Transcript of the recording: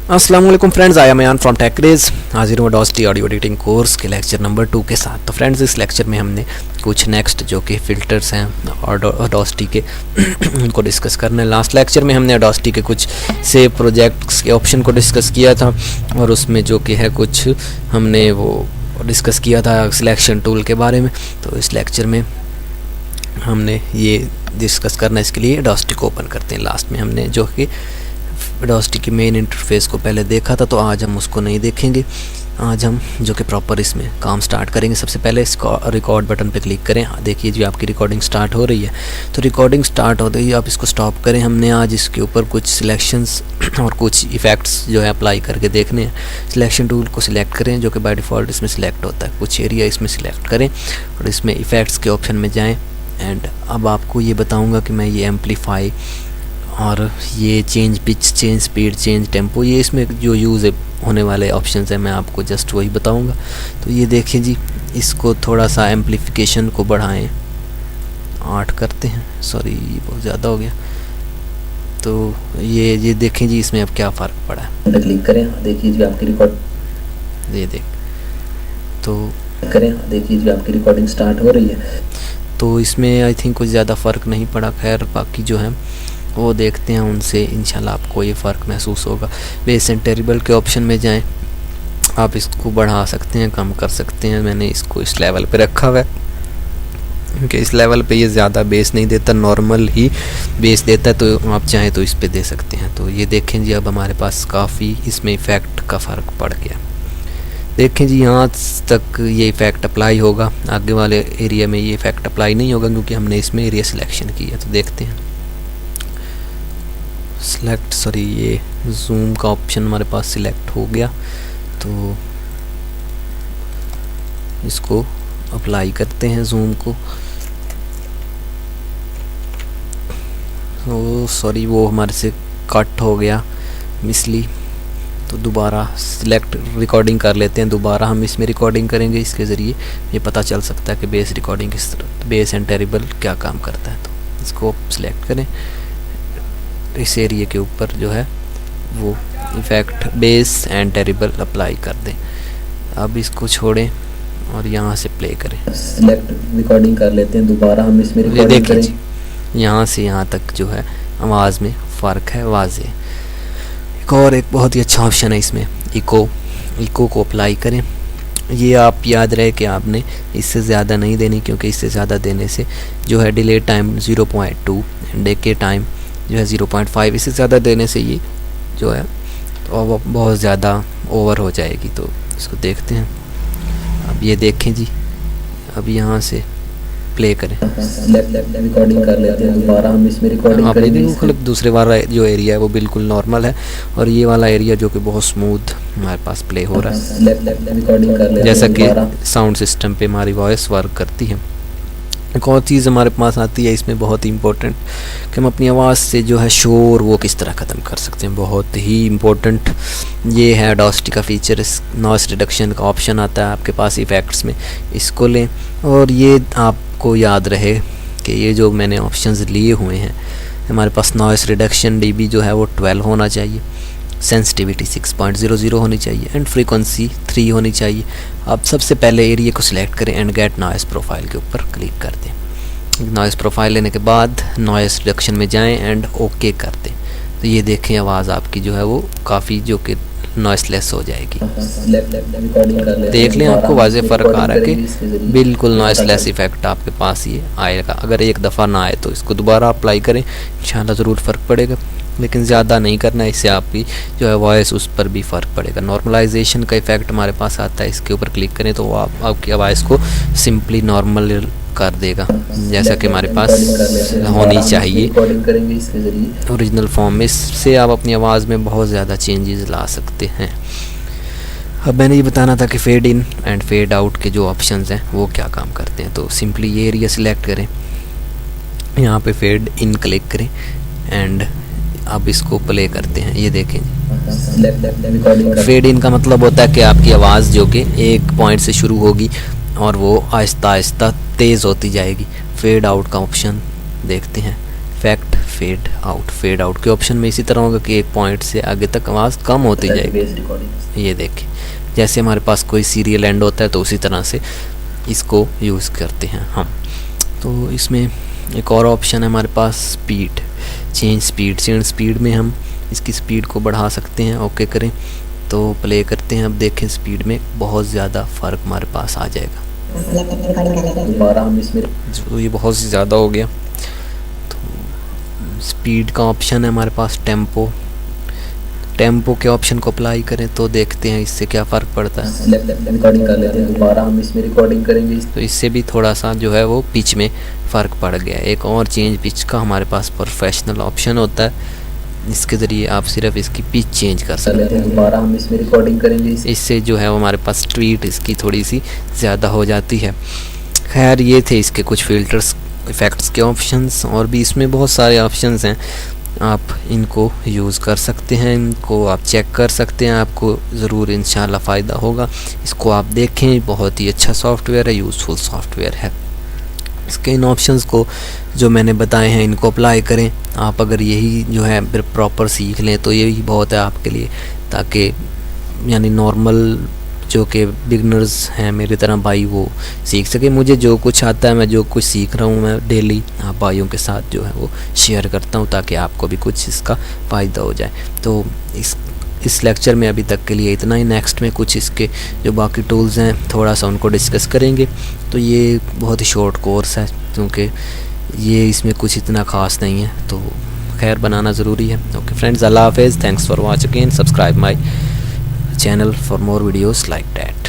अस्सलाम वालेकुम friends, I am यान फ्रॉम टेक्रेज। हाजिर हूँ अडॉसिटी ऑडियो एडिटिंग कोर्स के लेक्चर नंबर 2 के साथ। तो फ्रेंड्स, इस लेक्चर में हमने कुछ नेक्स्ट जो कि फ़िल्टर्स हैं और अडॉसिटी के उनको डिस्कस करना है। लास्ट लेक्चर में हमने अडॉसिटी के कुछ सेव प्रोजेक्ट्स के ऑप्शन को डिस्कस किया था और उसमें जो कि है कुछ हमने वो डिस्कस किया था सिलेक्शन टूल के बारे में। तो इस लेक्चर में हमने ये डिस्कस करना है, इसके लिए अडॉसिटी को ओपन करते हैं। लास्ट में हमने जो कि अडॉसिटी की मेन इंटरफेस को पहले देखा था, तो आज हम उसको नहीं देखेंगे। आज हम जो कि प्रॉपर इसमें काम स्टार्ट करेंगे। सबसे पहले इस रिकॉर्ड बटन पे क्लिक करें। देखिए जी, आपकी रिकॉर्डिंग स्टार्ट हो रही है। तो रिकॉर्डिंग स्टार्ट हो रही है, आप इसको स्टॉप करें। हमने आज इसके ऊपर कुछ सिलेक्शंस और कुछ इफ़ेक्ट्स जो है अप्लाई करके देखने हैं। सिलेक्शन टूल को सिलेक्ट करें जो कि बाय डिफ़ॉल्ट इसमें सिलेक्ट होता है। कुछ एरिया इसमें सिलेक्ट करें और इसमें इफ़ेक्ट्स के ऑप्शन में जाएँ। एंड अब आपको ये बताऊँगा कि मैं ये एम्पलीफाई और ये change pitch, change speed, change tempo, ये इसमें जो यूज़ होने वाले ऑप्शंस हैं मैं आपको जस्ट वही बताऊंगा। तो ये देखें जी, इसको थोड़ा सा एम्पलीफिकेशन को बढ़ाएं, 8 करते हैं। सॉरी, ये बहुत ज़्यादा हो गया। तो ये देखें जी, इसमें अब क्या फ़र्क पड़ा है। क्लिक करें, देखिए जी आपकी रिकॉर्ड, ये देख तो करें, देखिए जी आपकी रिकॉर्डिंग स्टार्ट हो रही है। तो इसमें आई थिंक कुछ ज़्यादा फ़र्क नहीं पड़ा। खैर, बाकी जो है वो देखते हैं, उनसे इंशाल्लाह आपको ये फ़र्क महसूस होगा। बेस एंड टेरिबल के ऑप्शन में जाएं। आप इसको बढ़ा सकते हैं, कम कर सकते हैं। मैंने इसको इस लेवल पे रखा हुआ है क्योंकि इस लेवल पे ये ज़्यादा बेस नहीं देता, नॉर्मल ही बेस देता है। तो आप चाहें तो इस पे दे सकते हैं। तो ये देखें जी, अब हमारे पास काफ़ी इसमें इफ़ेक्ट का फ़र्क पड़ गया। देखें जी, यहाँ तक ये इफ़ेक्ट अप्लाई होगा, आगे वाले एरिया में ये इफ़ेक्ट अप्लाई नहीं होगा क्योंकि हमने इसमें एरिया सिलेक्शन किया। तो देखते हैं सिलेक्ट, सॉरी, ये जूम का ऑप्शन हमारे पास सिलेक्ट हो गया। तो इसको अप्लाई करते हैं जूम को। ओ सॉरी, वो हमारे से कट हो गया मिसली। तो दोबारा सिलेक्ट रिकॉर्डिंग कर लेते हैं। दोबारा हम इसमें रिकॉर्डिंग करेंगे, इसके ज़रिए ये पता चल सकता है कि बेस रिकॉर्डिंग किस तरह, बेस एंड टेरिबल क्या काम करता है। तो इसको सिलेक्ट करें, इस एरिया के ऊपर जो है वो effect base and terrible apply कर दें। अब इसको छोड़ें और यहाँ से प्ले करें। सिलेक्ट रिकॉर्डिंग कर लेते हैं, दोबारा हम इसमें रिकॉर्डिंग करें। यहाँ से यहाँ तक जो है आवाज़ में फ़र्क है वाज़े। एक और एक बहुत ही अच्छा ऑप्शन है इसमें, इको को अप्लाई करें। ये आप याद रहे कि आपने इससे ज़्यादा नहीं देनी, क्योंकि इससे ज़्यादा देने से जो है delay time 0.2 and day time जो है 0.5, इससे ज़्यादा देने से ये जो है तो बहुत ज़्यादा ओवर हो जाएगी। तो इसको देखते हैं। अब ये देखें जी, अब यहाँ से प्ले करें। रिकॉर्डिंग कर लेते हैं, दोबारा हम इसमें रिकॉर्डिंग करेंगे। मतलब दूसरे वाला जो एरिया है वो बिल्कुल नॉर्मल है और ये वाला एरिया जो कि बहुत स्मूथ हमारे पास प्ले हो रहा है, रिकॉर्डिंग कर लेते हैं जैसा कि साउंड सिस्टम पे हमारी वॉइस वर्क करती है। एक और चीज़ हमारे पास आती है इसमें बहुत ही इम्पोर्टेंट, कि हम अपनी आवाज़ से जो है शोर वो किस तरह ख़त्म कर सकते हैं। बहुत ही इम्पोर्टेंट ये है अडॉसिटी का फीचर। इस नॉइस रिडक्शन का ऑप्शन आता है आपके पास इफ़ेक्ट्स में, इसको लें और ये आपको याद रहे कि ये जो मैंने ऑप्शंस लिए हुए हैं, हमारे पास नॉइस रिडक्शन डीबी जो है वो 12 होना चाहिए, सेंसिटिविटी 6.00 होनी चाहिए एंड फ्रीक्वेंसी 3 होनी चाहिए। अब सबसे पहले एरिया को सिलेक्ट करें एंड गेट नॉइस प्रोफाइल के ऊपर क्लिक कर दें। नॉइस प्रोफाइल लेने के बाद नॉइस रिडक्शन में जाएं एंड ओके कर दें। तो ये देखें, आवाज़ आपकी जो है वो काफ़ी जो कि नॉइसलेस हो जाएगी। देख लें, आपको वाज़े फ़र्क आ रहा है कि बिल्कुल नॉइसलेस इफ़ेक्ट आपके पास ये आएगा। अगर एक दफ़ा ना आए तो इसको दोबारा अप्लाई करें, इंशाल्लाह ज़रूर फ़र्क पड़ेगा, लेकिन ज़्यादा नहीं करना है, इससे आपकी जो है वॉइस उस पर भी फ़र्क पड़ेगा। नॉर्मलाइजेशन का इफ़ेक्ट हमारे पास आता है, इसके ऊपर क्लिक करें तो वो आपकी आवाज़ को सिंपली नॉर्मल कर देगा जैसा कि हमारे पास होनी चाहिए ओरिजिनल फॉर्म में। इससे आप अपनी आवाज़ में बहुत ज़्यादा चेंजेस ला सकते हैं। अब मैंने ये बताना था कि fade in and fade out के जो ऑप्शंस हैं वो क्या काम करते हैं। तो सिंपली ये एरिया सिलेक्ट करें, यहाँ पे फेड इन क्लिक करें एंड अब इसको प्ले करते हैं। ये देखें, फेड इन का मतलब होता है कि आपकी आवाज़ जो कि एक पॉइंट से शुरू होगी और वो आहिस्ता आहिस्ता तेज़ होती जाएगी। फेड आउट का ऑप्शन देखते हैं। इफेक्ट फेड आउट के ऑप्शन में इसी तरह होगा कि एक पॉइंट से आगे तक आवाज़ कम होती जाएगी। Base recording. ये देखिए जैसे हमारे पास कोई सीरियल एंड होता है तो उसी तरह से इसको यूज़ करते हैं हम। तो इसमें एक और ऑप्शन है हमारे पास स्पीड, चेंज स्पीड में हम इसकी स्पीड को बढ़ा सकते हैं। ओके करें तो प्ले करते हैं। अब देखें स्पीड में बहुत ज़्यादा फ़र्क हमारे पास आ जाएगा। दोबारा हम इसमें तो ये बहुत ज़्यादा हो गया। तो स्पीड का ऑप्शन है हमारे पास टेम्पो के ऑप्शन को अप्लाई करें तो देखते हैं इससे क्या फ़र्क पड़ता है। रिकॉर्डिंग कर लेते हैं। दोबारा हम इसमें रिकॉर्डिंग करेंगे। तो इससे भी थोड़ा सा जो है वो पिच में फ़र्क पड़ गया। एक और चेंज पिच का हमारे पास प्रोफेशनल ऑप्शन होता है, इसके ज़रिए आप सिर्फ इसकी पिच चेंज कर सकते हैं। दोबारा हम इसमें रिकॉर्डिंग करेंगे। इससे जो है वो हमारे पास ट्वीट इसकी थोड़ी सी ज़्यादा हो जाती है। खैर ये थे इसके कुछ फ़िल्टर्स इफ़ेक्ट्स के ऑप्शंस, और भी इसमें बहुत सारे ऑप्शंस हैं, आप इनको यूज़ कर सकते हैं, इनको आप चेक कर सकते हैं, आपको ज़रूर इंशाल्लाह फ़ायदा होगा। इसको आप देखें, बहुत ही अच्छा सॉफ्टवेयर है, यूज़फुल सॉफ्टवेयर है। इसके इन ऑप्शंस को जो मैंने बताए हैं इनको अप्लाई करें। आप अगर यही जो है प्रॉपर सीख लें तो यही बहुत है आपके लिए, ताकि यानी नॉर्मल जो कि बिगनर्स हैं मेरी तरह भाई वो सीख सके। मुझे जो कुछ आता है, मैं जो कुछ सीख रहा हूँ, मैं डेली आप भाइयों के साथ जो है वो शेयर करता हूँ ताकि आपको भी कुछ इसका फ़ायदा हो जाए। तो इस लेक्चर में अभी तक के लिए इतना ही। नेक्स्ट में कुछ इसके जो बाकी टूल्स हैं थोड़ा सा उनको डिस्कस करेंगे। तो ये बहुत ही शॉर्ट कोर्स है क्योंकि ये इसमें कुछ इतना ख़ास नहीं है, तो खैर बनाना ज़रूरी है। ओके फ्रेंड्स, अल्लाह हाफिज़, thanks for watch again, subscribe my channel for more videos like that.